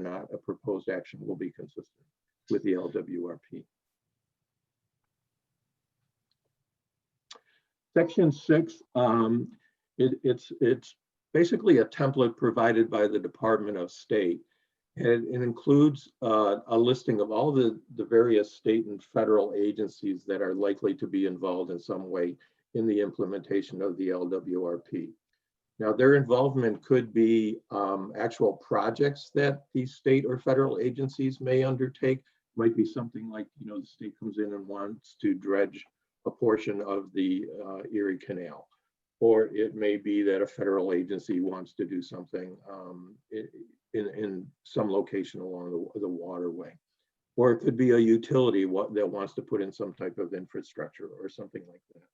not a proposed action will be consistent with the LWRP. Section 6, it's basically a template provided by the Department of State. And it includes a listing of all the various state and federal agencies that are likely to be involved in some way in the implementation of the LWRP. Now, their involvement could be actual projects that these state or federal agencies may undertake. Might be something like, the state comes in and wants to dredge a portion of the Erie Canal. Or it may be that a federal agency wants to do something in some location along the waterway. Or it could be a utility that wants to put in some type of infrastructure or something like that.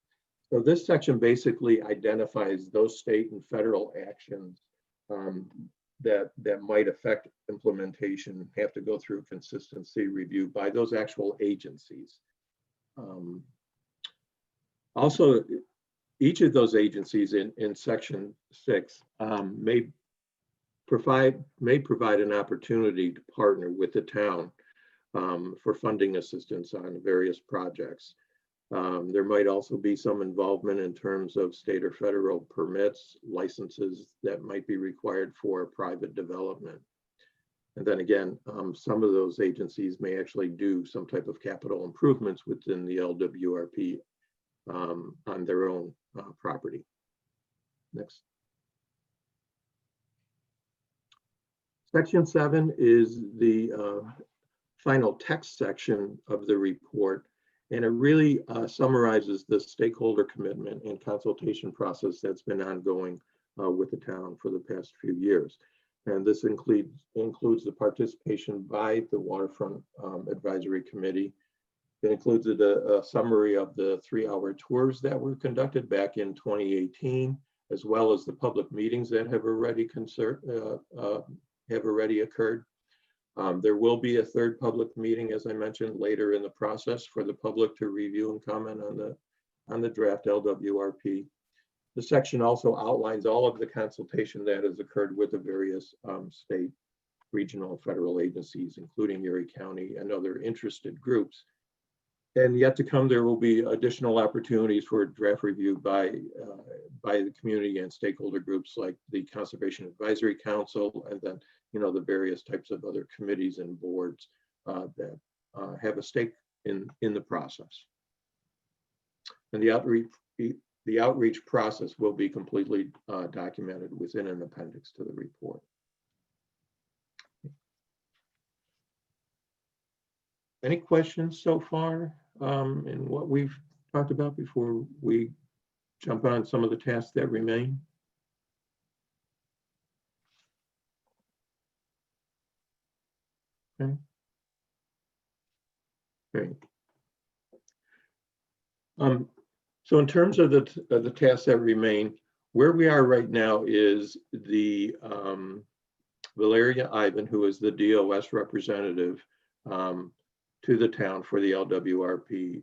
So this section basically identifies those state and federal actions that might affect implementation, have to go through consistency review by those actual agencies. Also, each of those agencies in section 6 may provide an opportunity to partner with the town for funding assistance on various projects. There might also be some involvement in terms of state or federal permits, licenses that might be required for private development. And then again, some of those agencies may actually do some type of capital improvements within the LWRP on their own property. Next. Section 7 is the final text section of the report, and it really summarizes the stakeholder commitment and consultation process that's been ongoing with the town for the past few years. And this includes the participation by the Waterfront Advisory Committee. It includes a summary of the 3-hour tours that were conducted back in 2018, as well as the public meetings that have already occurred. There will be a third public meeting, as I mentioned, later in the process for the public to review and comment on the draft LWRP. The section also outlines all of the consultation that has occurred with the various state, regional, federal agencies, including Erie County and other interested groups. And yet to come, there will be additional opportunities for draft review by the community and stakeholder groups like the Conservation Advisory Council, and then the various types of other committees and boards that have a stake in the process. And the outreach process will be completely documented within an appendix to the report. Any questions so far in what we've talked about before we jump on some of the tasks that remain? Okay. Great. So in terms of the tasks that remain, where we are right now is the Valeria Ivan, who is the DOS representative to the town for the LWRP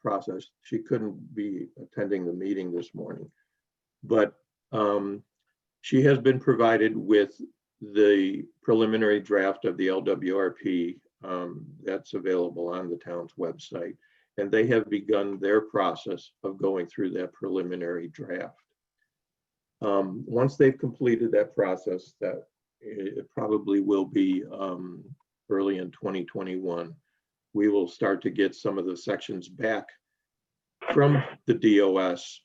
process. She couldn't be attending the meeting this morning, but she has been provided with the preliminary draft of the LWRP that's available on the town's website. And they have begun their process of going through that preliminary draft. Once they've completed that process, that it probably will be early in 2021, we will start to get some of the sections back from the DOS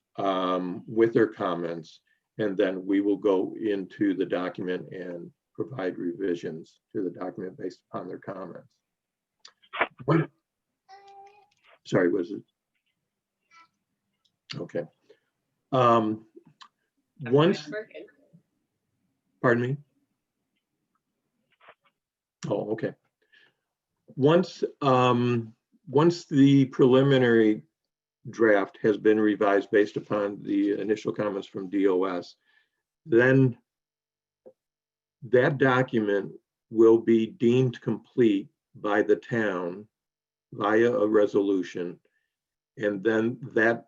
with their comments, and then we will go into the document and provide revisions to the document based upon their comments. Sorry, was it? Okay. Once, pardon me? Oh, okay. Once the preliminary draft has been revised based upon the initial comments from DOS, then that document will be deemed complete by the town via a resolution, and then that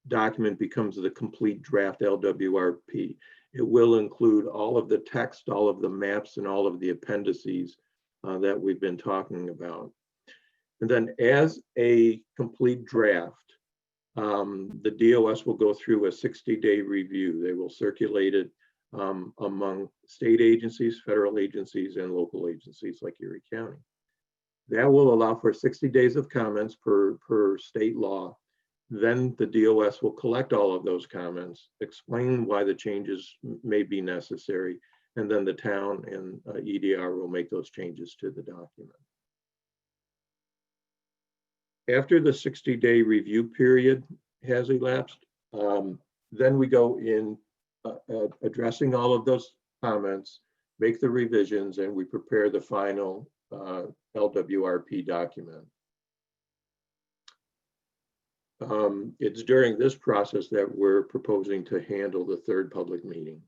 document becomes the complete draft LWRP. It will include all of the text, all of the maps, and all of the appendices that we've been talking about. And then as a complete draft, the DOS will go through a 60-day review. They will circulate it among state agencies, federal agencies, and local agencies like Erie County. That will allow for 60 days of comments per state law. Then the DOS will collect all of those comments, explain why the changes may be necessary, and then the town and EDR will make those changes to the document. After the 60-day review period has elapsed, then we go in addressing all of those comments, make the revisions, and we prepare the final LWRP document. It's during this process that we're proposing to handle the third public meeting.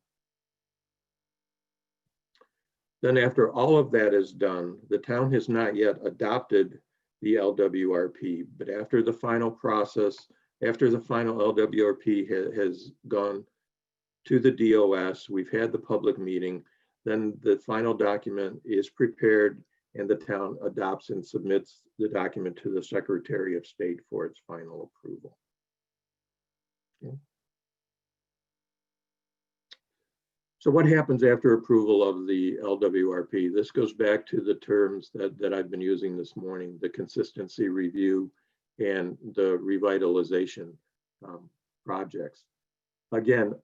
Then after all of that is done, the town has not yet adopted the LWRP, but after the final process, after the final LWRP has gone to the DOS, we've had the public meeting, then the final document is prepared and the town adopts and submits the document to the Secretary of State for its final approval. Okay. So what happens after approval of the LWRP? This goes back to the terms that I've been using this morning, the consistency review and the revitalization projects. Again,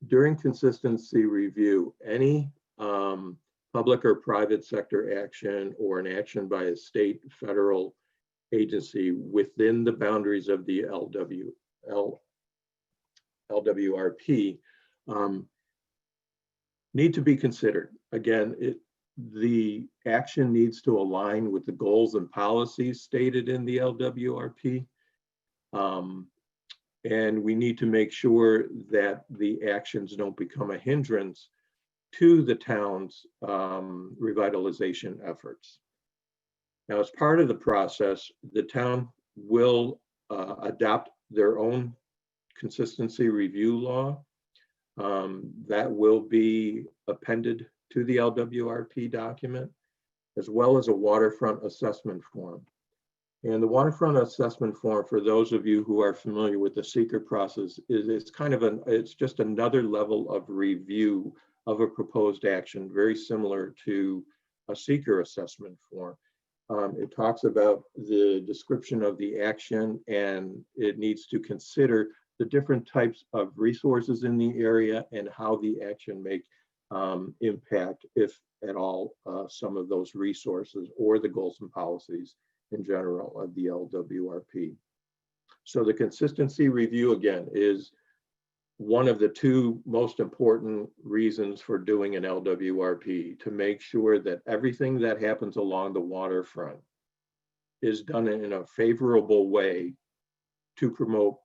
during consistency review, any public or private sector action or an action by a state, federal agency within the boundaries of the LWRP need to be considered. Again, the action needs to align with the goals and policies stated in the LWRP. And we need to make sure that the actions don't become a hindrance to the town's revitalization efforts. Now, as part of the process, the town will adopt their own consistency review law that will be appended to the LWRP document, as well as a waterfront assessment form. And the waterfront assessment form, for those of you who are familiar with the seeker process, is kind of it's just another level of review of a proposed action, very similar to a seeker assessment form. It talks about the description of the action, and it needs to consider the different types of resources in the area and how the action may impact, if at all, some of those resources or the goals and policies in general of the LWRP. So the consistency review, again, is one of the two most important reasons for doing an LWRP, to make sure that everything that happens along the waterfront is done in a favorable way to promote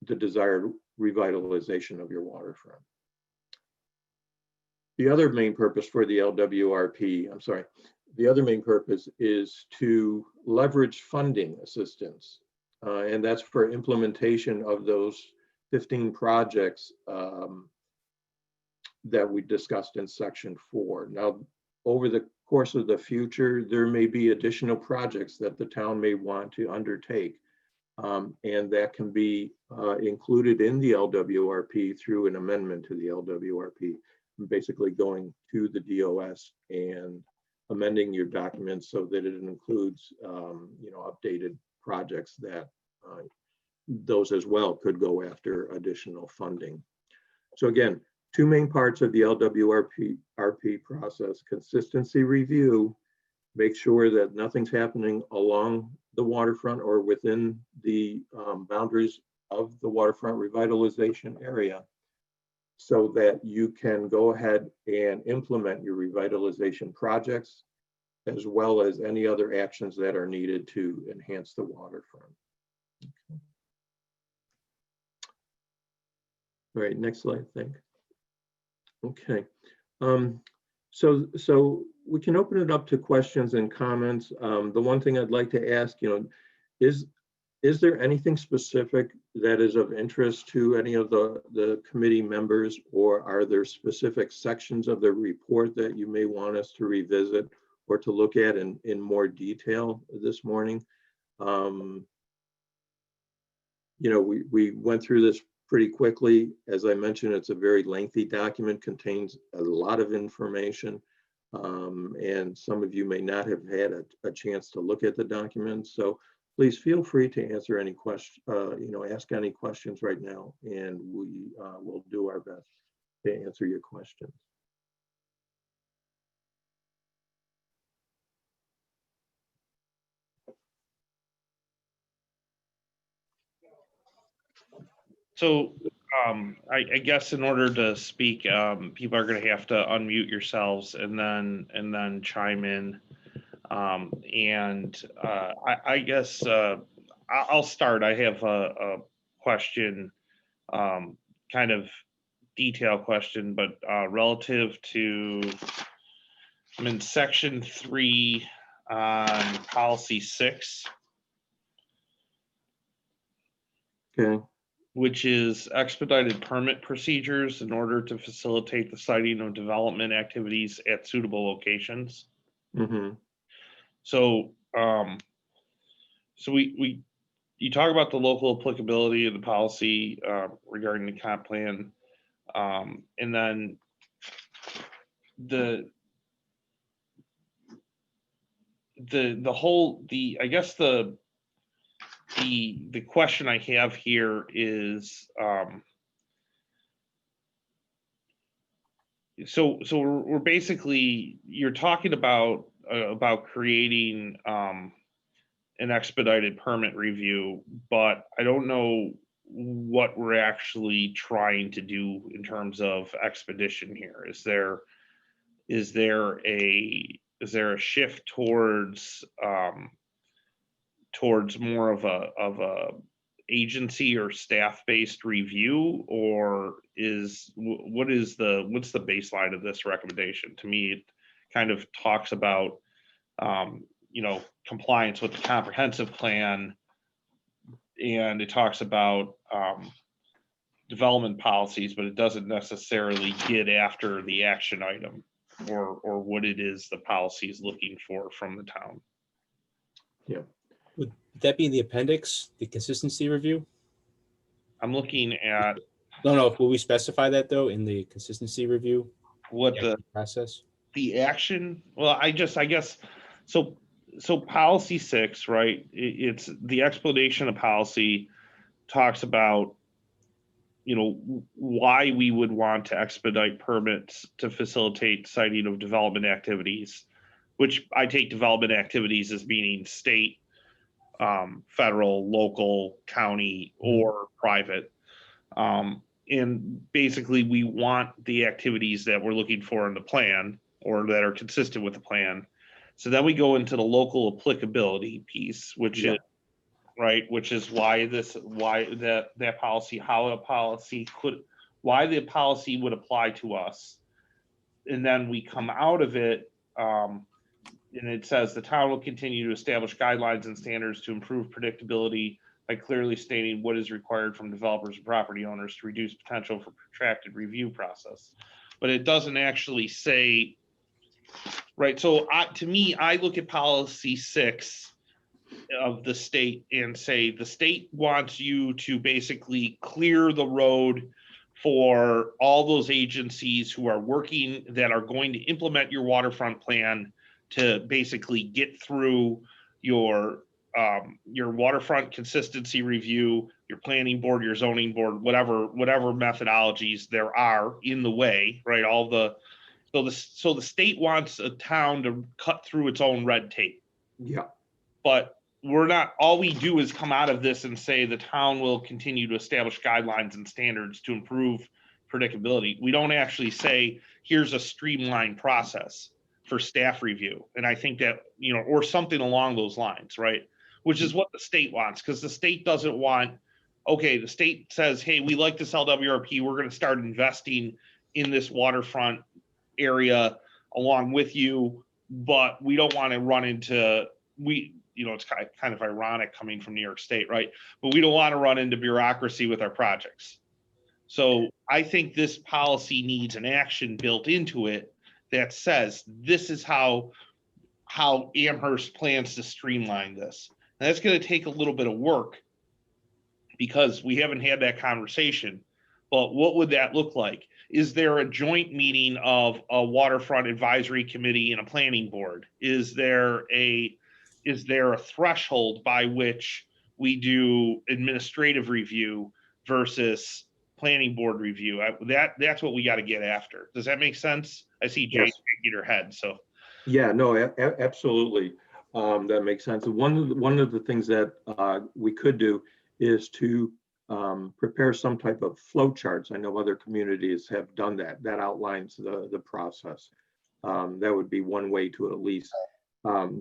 the desired revitalization of your waterfront. The other main purpose for the LWRP, the other main purpose is to leverage funding assistance, and that's for implementation of those 15 projects that we discussed in section 4. Now, over the course of the future, there may be additional projects that the town may want to undertake, and that can be included in the LWRP through an amendment to the LWRP, basically going to the DOS and amending your documents so that it includes updated projects that those as well could go after additional funding. So again, two main parts of the LWRP process: consistency review, make sure that nothing's happening along the waterfront or within the boundaries of the waterfront revitalization area, so that you can go ahead and implement your revitalization projects, as well as any other actions that are needed to enhance the waterfront. Okay. All right, next slide, I think. Okay, so we can open it up to questions and comments. The one thing I'd like to ask, is Is there anything specific that is of interest to any of the committee members, or are there specific sections of the report that you may want us to revisit or to look at in more detail this morning? You know, we went through this pretty quickly. As I mentioned, it's a very lengthy document, contains a lot of information. And some of you may not have had a chance to look at the document. So please feel free to answer any question, ask any questions right now, and we will do our best to answer your questions. So I guess in order to speak, people are going to have to unmute yourselves and then chime in. I guess I'll start. I have a question, kind of detail question, but relative to, I'm in section 3 on policy 6. Okay. Which is expedited permit procedures in order to facilitate the siting of development activities at suitable locations. Mm-hmm. So, you talk about the local applicability of the policy regarding the comp plan, and then the I guess the question I have here is, so we're basically, you're talking about creating an expedited permit review, but I don't know what we're actually trying to do in terms of expedition here. Is there a shift towards more of a agency or staff-based review, or what's the baseline of this recommendation? To me, it kind of talks about compliance with the comprehensive plan, and it talks about development policies, but it doesn't necessarily get after the action item or what it is the policy is looking for from the town. Yeah. Would that be in the appendix, the consistency review? I'm looking at. No. Will we specify that though in the consistency review? What the process? The action? Well, I guess so. So policy 6, right? It's the explanation of policy talks about, why we would want to expedite permits to facilitate siting of development activities, which I take development activities as meaning state, federal, local, county, or private. And basically we want the activities that we're looking for in the plan or that are consistent with the plan. So then we go into the local applicability piece, which is right, which is why that policy, why the policy would apply to us. And then we come out of it, and it says the town will continue to establish guidelines and standards to improve predictability by clearly stating what is required from developers and property owners to reduce potential for protracted review process. But it doesn't actually say, right? So to me, I look at policy 6 of the state and say the state wants you to basically clear the road for all those agencies who are working, that are going to implement your waterfront plan, to basically get through your waterfront consistency review, your planning board, your zoning board, whatever methodologies there are in the way, right? So the state wants a town to cut through its own red tape. Yeah. But we're not, all we do is come out of this and say the town will continue to establish guidelines and standards to improve predictability. We don't actually say, here's a streamlined process for staff review. And I think that, or something along those lines, right? Which is what the state wants, because the state doesn't want, okay, the state says, hey, we like this LWRP, we're going to start investing in this waterfront area along with you, but we don't want to run into, it's kind of ironic coming from New York State, right? But we don't want to run into bureaucracy with our projects. So I think this policy needs an action built into it that says this is how Amherst plans to streamline this. And that's going to take a little bit of work because we haven't had that conversation. But what would that look like? Is there a joint meeting of a waterfront advisory committee and a planning board? Is there a threshold by which we do administrative review versus planning board review? That's what we got to get after. Does that make sense? I see Jay shaking her head. So yeah, no, absolutely. That makes sense. One of the things that we could do is to prepare some type of flow charts. I know other communities have done that. That outlines the process. That would be one way to at least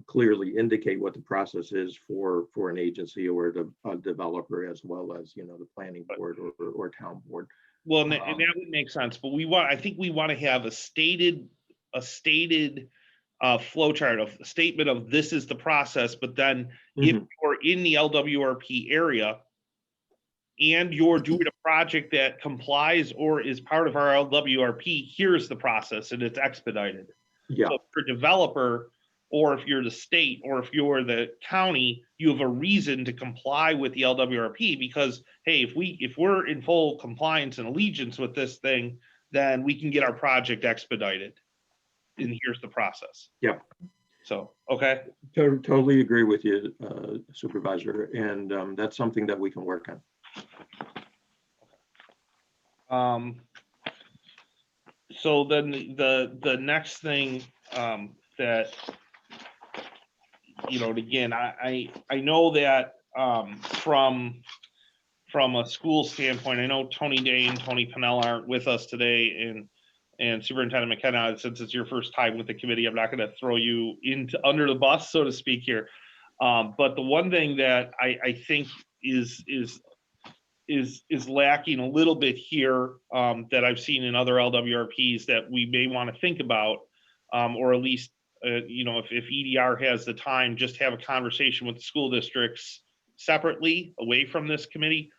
clearly indicate what the process is for an agency or a developer, as well as the planning board or town board. Well, and that would make sense. But I think we want to have a stated flow chart of a statement of this is the process. But then if you're in the LWRP area and you're doing a project that complies or is part of our LWRP, here's the process and it's expedited. Yeah. So if you're a developer, or if you're the state, or if you're the county, you have a reason to comply with the LWRP because, hey, if we're in full compliance and allegiance with this thing, then we can get our project expedited. And here's the process. Yeah. So, okay. Totally agree with you, Supervisor. And that's something that we can work on. So then the next thing that, and again, I know that from a school standpoint, I know Tony Day and Tony Pennell aren't with us today, and Superintendent McKenna, since it's your first time with the committee, I'm not going to throw you under the bus, so to speak here. But the one thing that I think is lacking a little bit here that I've seen in other LWRPs that we may want to think about, or at least if EDR has the time, just have a conversation with the school districts separately away from this committee,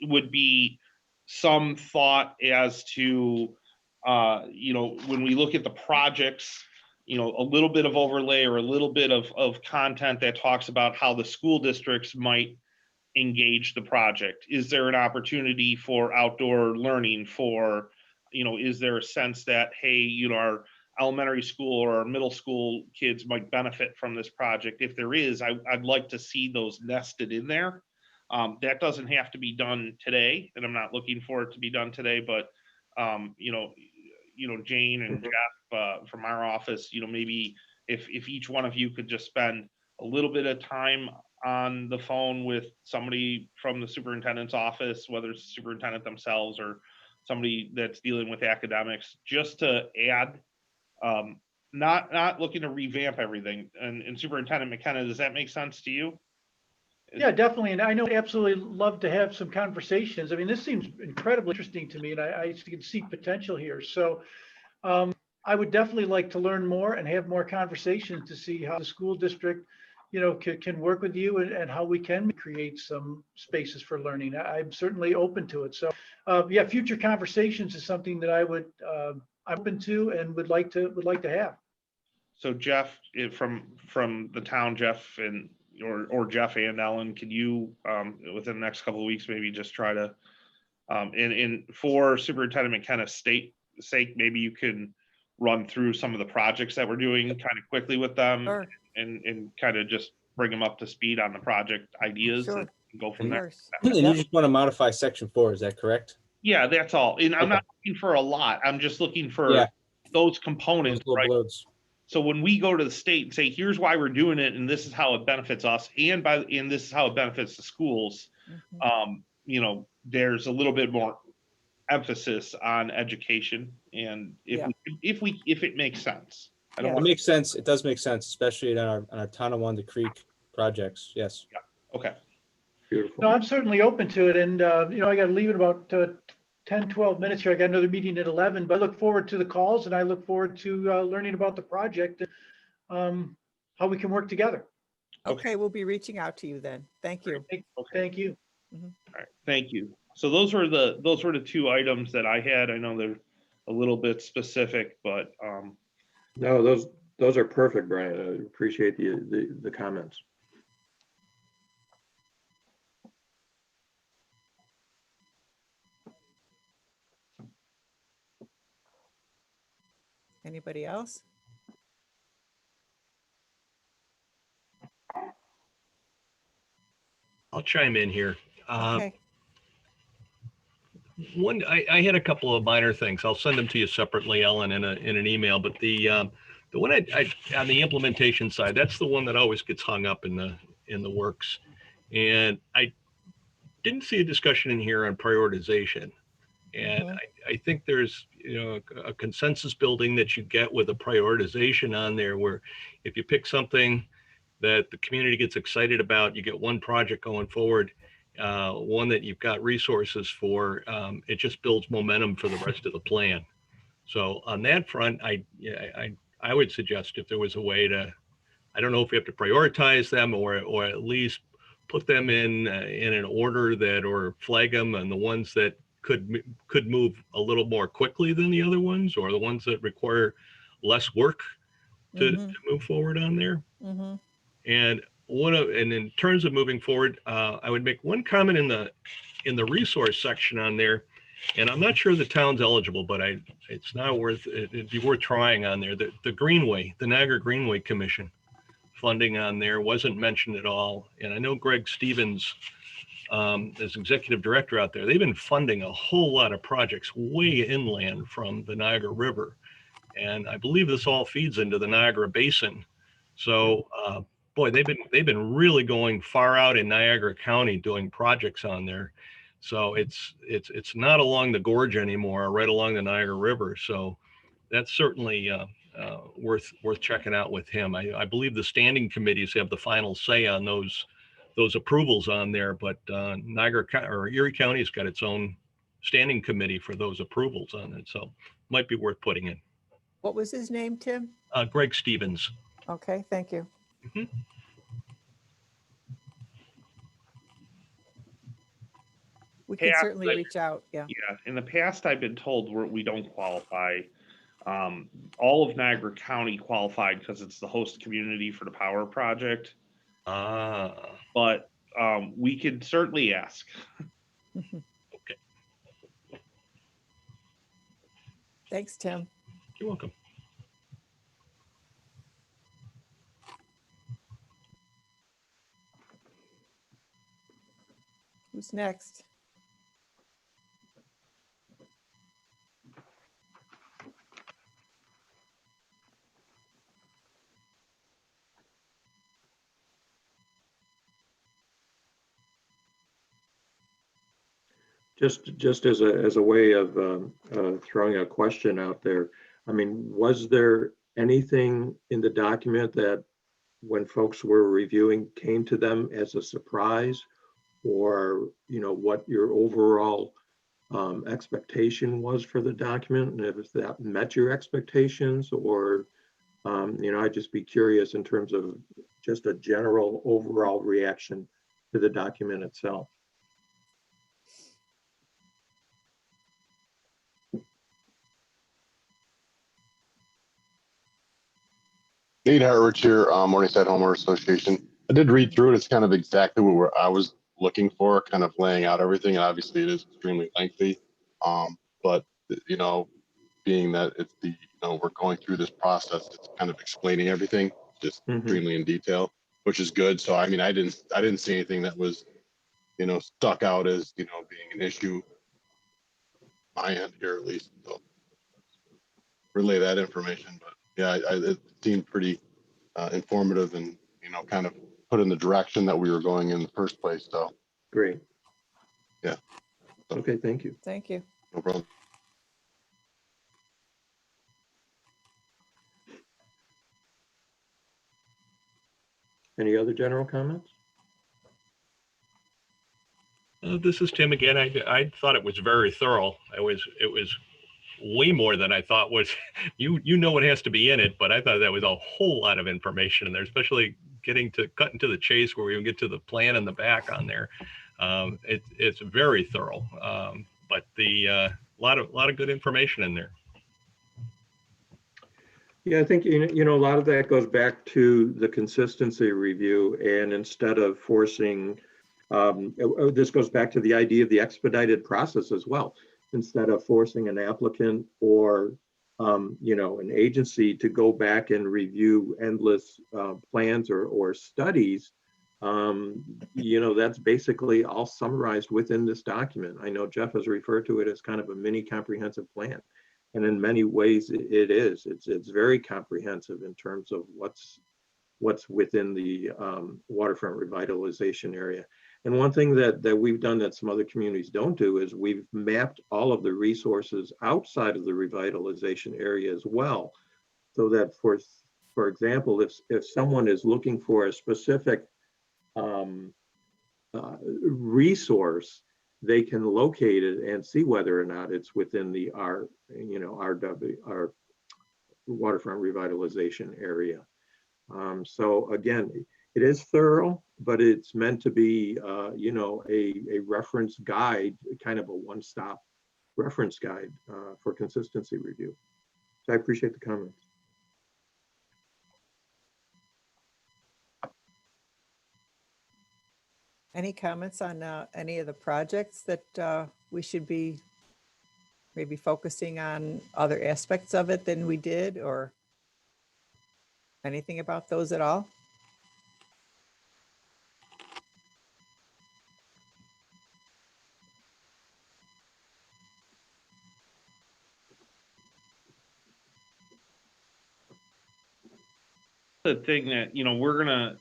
would be some thought as to, when we look at the projects, a little bit of overlay or a little bit of content that talks about how the school districts might engage the project. Is there an opportunity for outdoor learning is there a sense that, hey, our elementary school or our middle school kids might benefit from this project? If there is, I'd like to see those nested in there. That doesn't have to be done today, and I'm not looking for it to be done today, but Jane and Jeff from our office, maybe if each one of you could just spend a little bit of time on the phone with somebody from the superintendent's office, whether it's the superintendent themselves or somebody that's dealing with academics, just to add, not looking to revamp everything. And Superintendent McKenna, does that make sense to you? Yeah, definitely. And I know absolutely love to have some conversations. I mean, this seems incredibly interesting to me, and I can see potential here. So I would definitely like to learn more and have more conversations to see how the school district, can work with you and how we can create some spaces for learning. I'm certainly open to it. So yeah, future conversations is something that I'm open to and would like to have. So Jeff, from the town, Jeff or Jeff and Ellen, can you within the next couple of weeks maybe just try to and for Superintendent McKenna's sake, maybe you can run through some of the projects that we're doing kind of quickly with them. Sure. and kind of just bring them up to speed on the project ideas Sure. and go from there. And you just want to modify section 4, is that correct? Yeah, that's all. And I'm Okay. not looking for a lot. I'm just looking for those components, Those right? little loads. So when we go to the state and say, here's why we're doing it, and this is how it benefits us, and this is how it benefits the schools, there's a little bit more emphasis on education, and if it makes sense. I don't It want makes sense. It does make sense, especially on our Tonawanda Creek projects. Yes. okay. Beautiful. No, I'm certainly open to it. And, I got to leave in about 10, 12 minutes here. I got another meeting at 11, but I look forward to the calls and I look forward to learning about the project, how we can work together. Okay. Okay, we'll be reaching out to you then. Thank you. Okay. Thank you. All right, thank you. So those were the two items that I had. I know they're a little bit specific, but No, those are perfect, Brian. I appreciate the comments. Anybody else? I'll chime in here. Okay, I had a couple of minor things. I'll send them to you separately, Ellen, in an email. But the one on the implementation side, that's the one that always gets hung up in the works. And I didn't see a discussion in here on prioritization. And Mhm. I think there's a consensus building that you get with a prioritization on there, where if you pick something that the community gets excited about, you get one project going forward, one that you've got resources for, it just builds momentum for the rest of the plan. So on that front, I would suggest if there was a way to, I don't know if we have to prioritize them or at least put them in an order that, or flag them, and the ones that could move a little more quickly than the other ones, or the ones that require less work to move forward on there. Mhm. And and in terms of moving forward, I would make one comment in the resource section on there, and I'm not sure the town's eligible, but it's not worth it'd be worth trying on there. The Greenway, the Niagara Greenway Commission funding on there wasn't mentioned at all, and I know Greg Stevens, as executive director out there, they've been funding a whole lot of projects way inland from the Niagara River, and I believe this all feeds into the Niagara Basin. So, boy, they've been really going far out in Niagara County doing projects on there. So it's not along the gorge anymore, right along the Niagara River. So that's certainly worth checking out with him. I believe the standing committees have the final say on those approvals on there, but Niagara or Erie County has got its own standing committee for those approvals on it. So might be worth putting in. What was his name, Tim? Greg Stevens. Okay, thank you. Mhm. We can Pat, certainly reach out, yeah. yeah, in the past, I've been told we don't qualify. All of Niagara County qualified because it's the host community for the power project, Ah, but we could certainly ask. okay. Thanks, Tim. You're welcome. Who's next? Just as a way of throwing a question out there, I mean, was there anything in the document that when folks were reviewing came to them as a surprise, or what your overall expectation was for the document, and if that met your expectations, or I'd just be curious in terms of just a general overall reaction to the document itself. Nate Hartwich here, Morningside Homeowner Association. I did read through it. It's kind of exactly what I was looking for, kind of laying out everything. And obviously, it is extremely lengthy. But being that it's we're going through this process, it's kind of explaining everything just extremely in detail, which is good. So I mean, I didn't see anything that was stuck out as being an issue. My end here, at least. So relay that information. But yeah, it seemed pretty informative and kind of put in the direction that we were going in the first place. So Great. Yeah. Okay, thank you. Thank you. no problem. Any other general comments? This is Tim again. I thought it was very thorough. It was way more than I thought was. You know what has to be in it, but I thought that was a whole lot of information in there, especially cutting to the chase where we get to the plan in the back on there. It's very thorough, but the lot of good information in there. Yeah, I think, a lot of that goes back to the consistency review, and instead of forcing, this goes back to the idea of the expedited process as well. Instead of forcing an applicant or, an agency to go back and review endless plans or studies, that's basically all summarized within this document. I know Jeff has referred to it as kind of a mini comprehensive plan. And in many ways, it is. It's very comprehensive in terms of what's within the waterfront revitalization area. And one thing that we've done that some other communities don't do is we've mapped all of the resources outside of the revitalization area as well, so that for example, if someone is looking for a specific resource, they can locate it and see whether or not it's within the our waterfront revitalization area. So again, it is thorough, but it's meant to be, a reference guide, kind of a one-stop reference guide for consistency review. So I appreciate the comments. Any comments on any of the projects that we should be maybe focusing on other aspects of it than we did, or anything about those at all? The thing that, we're gonna,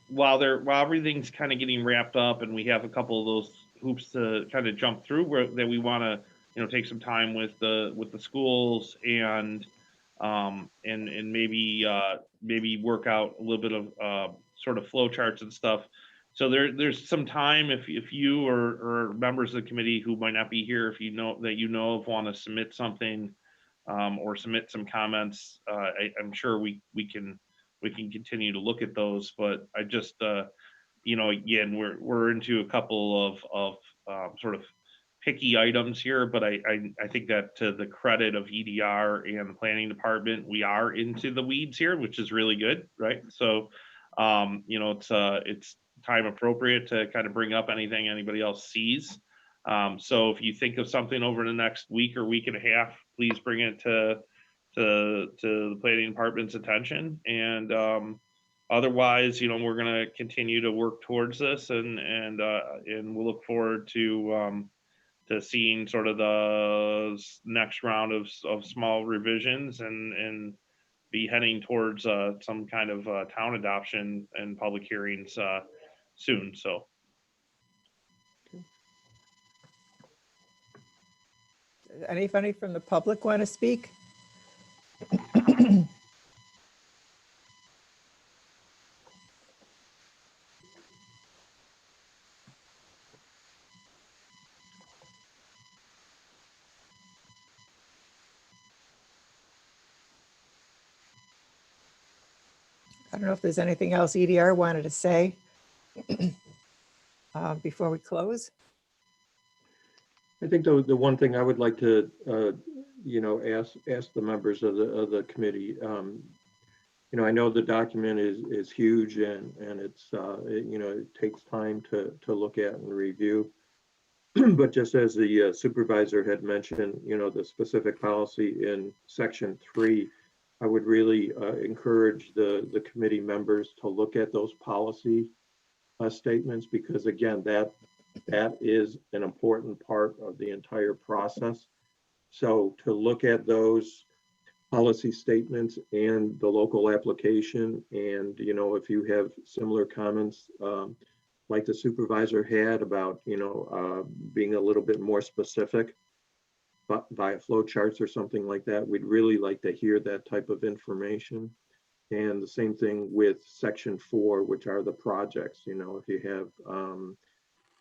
while everything's kind of getting wrapped up and we have a couple of those hoops to kind of jump through, that we want to, take some time with the schools and maybe work out a little bit of sort of flow charts and stuff. So there's some time if you or members of the committee who might not be here, if of want to submit something or submit some comments, I'm sure we can continue to look at those. But I just again, we're into a couple of sort of picky items here, but I think that to the credit of EDR and the planning department, we are into the weeds here, which is really good, right? So, it's time appropriate to kind of bring up anything anybody else sees. So if you think of something over the next week or week and a half, please bring it to the planning department's attention. And otherwise, we're going to continue to work towards this, and we'll look forward to seeing sort of the next round of small revisions and be heading towards some kind of town adoption and public hearings soon. So. Does anybody from the public want to speak? I don't know if there's anything else EDR wanted to say before we close. I think the one thing I would like to, ask the members of the committee, I know the document is huge and it's, it takes time to look at and review. But just as the supervisor had mentioned, the specific policy in section 3, I would really encourage the committee members to look at those policy statements, because again, that is an important part of the entire process. So to look at those policy statements and the local application, and if you have similar comments like the supervisor had about being a little bit more specific via flow charts or something like that, we'd really like to hear that type of information. And the same thing with section 4, which are the projects. If you have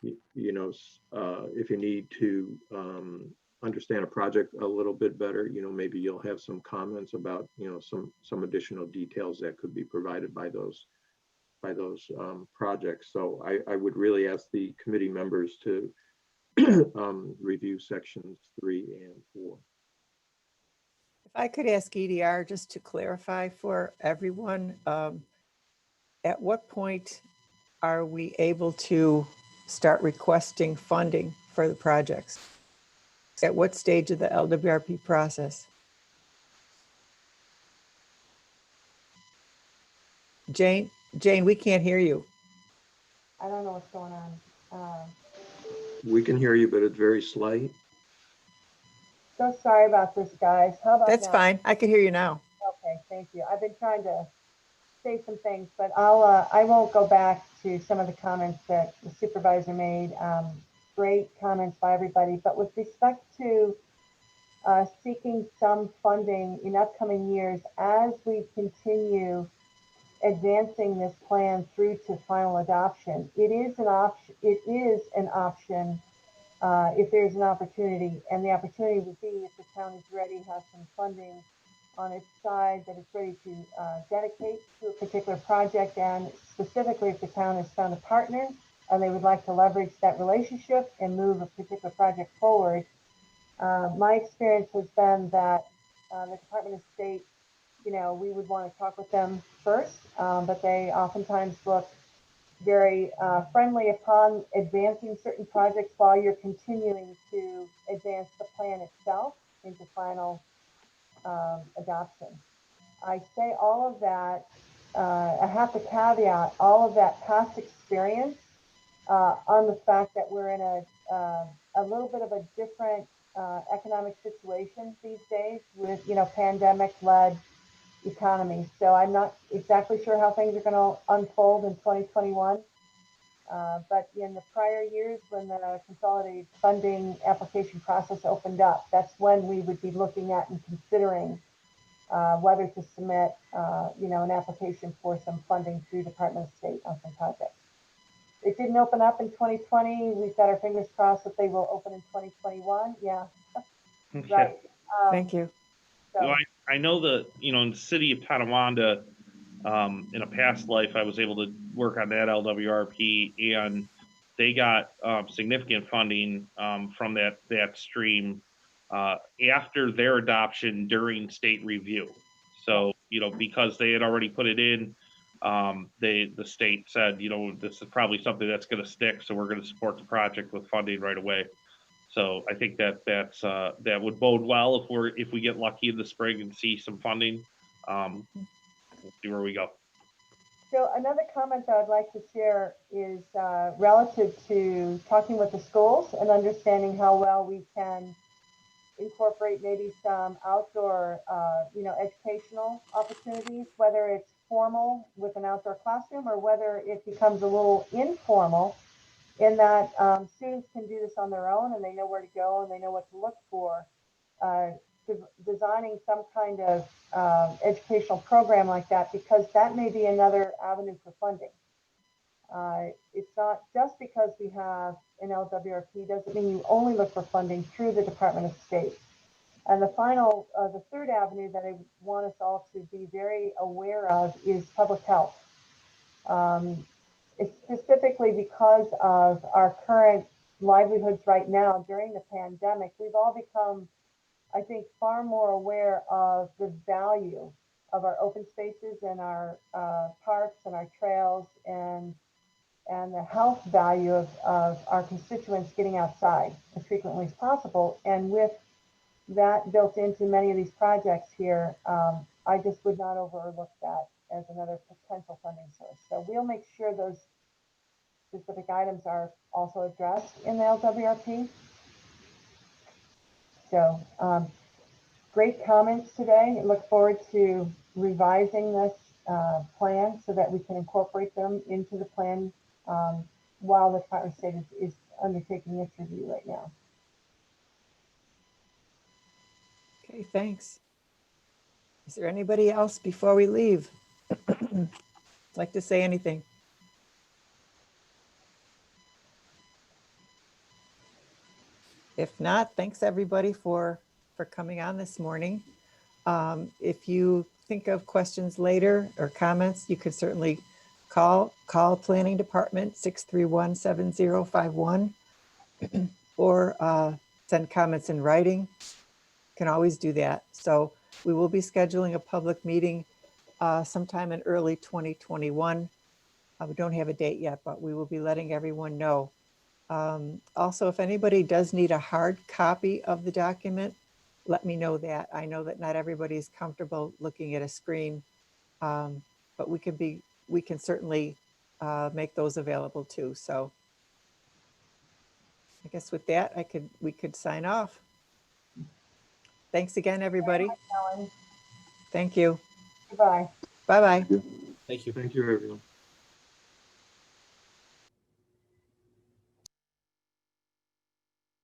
if you need to understand a project a little bit better, maybe you'll have some comments about some additional details that could be provided by those by those projects. So I would really ask the committee members to review sections 3 and 4. If I could ask EDR just to clarify for everyone, at what point are we able to start requesting funding for the projects? At what stage of the LWRP process? Jane, we can't hear you. I don't know what's going on. We can hear you, but it's very slight. So sorry about this, guys. How about That's now? fine. I can hear you now. Okay, thank you. I've been trying to say some things, but I won't go back to some of the comments that the supervisor made. Great comments by everybody, but with respect to seeking some funding in upcoming years as we continue advancing this plan through to final adoption, it is an option. It is an option if there's an opportunity, and the opportunity would be if the town is ready, has some funding on its side that it's ready to dedicate to a particular project, and specifically if the town has found a partner and they would like to leverage that relationship and move a particular project forward. My experience has been that the Department of State, we would want to talk with them first, but they oftentimes look very friendly upon advancing certain projects while you're continuing to advance the plan itself into final adoption. I say all of that, I have to caveat all of that past experience on the fact that we're in a little bit of a different economic situation these days with, pandemic-led economy. So I'm not exactly sure how things are going to unfold in 2021. But in the prior years, when the consolidated funding application process opened up, that's when we would be looking at and considering whether to submit, an application for some funding through Department of State on some projects. It didn't open up in 2020. We've got our fingers crossed that they will open in 2021. Yeah, Okay. right. Thank you. So, Well, I know that, in the city of Tonawanda, in a past life, I was able to work on that LWRP, and they got significant funding from that stream after their adoption during state review. So, because they had already put it in, the state said, this is probably something that's going to stick, so we're going to support the project with funding right away. So I think that would bode well if we get lucky in the spring and see some funding. We'll see where we go. So another comment that I'd like to share is relative to talking with the schools and understanding how well we can incorporate maybe some outdoor, educational opportunities, whether it's formal with an outdoor classroom or whether it becomes a little informal in that students can do this on their own and they know where to go and they know what to look for. Designing some kind of educational program like that, because that may be another avenue for funding. It's not just because we have an LWRP doesn't mean you only look for funding through the Department of State. And the third avenue that I want us all to be very aware of is public health. It's specifically because of our current livelihoods right now during the pandemic, we've all become, I think, far more aware of the value of our open spaces and our parks and our trails and the health value of our constituents getting outside as frequently as possible. And with that built into many of these projects here, I just would not overlook that as another potential funding source. So we'll make sure those specific items are also addressed in the LWRP. So great comments today. I look forward to revising this plan so that we can incorporate them into the plan while the Department of State is undertaking its review right now. Okay, thanks. Is there anybody else before we leave? Like to say anything? If not, thanks everybody for coming on this morning. If you think of questions later or comments, you could certainly call Planning Department 631-7051 or send comments in writing. Can always do that. So we will be scheduling a public meeting sometime in early 2021. We don't have a date yet, but we will be letting everyone know. Also, if anybody does need a hard copy of the document, let me know that. I know that not everybody's comfortable looking at a screen, but we can certainly make those available too. So I guess with that, we could sign off. Thanks again, everybody. Ellen, Thank you. goodbye. Bye-bye. Thank you. Thank you, everyone.